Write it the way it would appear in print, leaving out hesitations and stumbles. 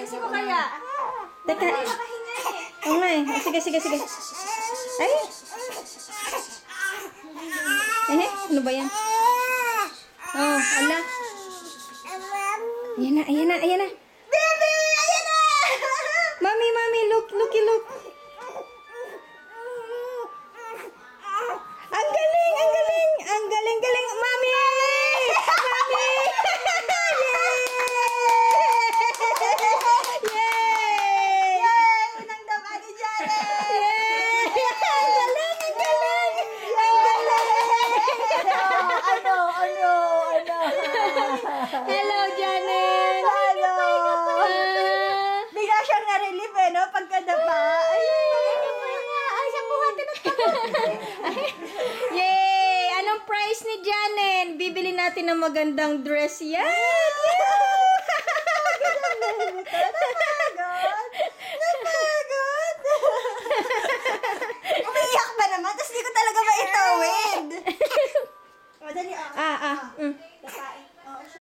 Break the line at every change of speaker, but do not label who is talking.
Ayusin mo kaya.
Teka.
Nakahinga eh.
Oo nga eh. Sige, sige, sige. Ay! Ano ba yan? Oh, ala. Ayan na, ayan na, ayan na.
Baby! Ayan na!
Mami, mami, look, looky, look. Ang galing, ang galing. Ang galing, galing. Mami! Mami! Yay!
Yay! Unang dama ni Janet!
Yay! Ang galing, ang galing. Ang galing.
Ano?
Hello, Janet.
Ano?
Ah.
Bigla siyang na-relief eh, no? Pagkadapa. Ay, siya buhatin at
Yay! Anong price ni Janet? Bibili natin ng magandang dress yan.
Napagod! Umiiyak ba naman? Tapos di ko talaga maitawid. Madali ah.
Ah.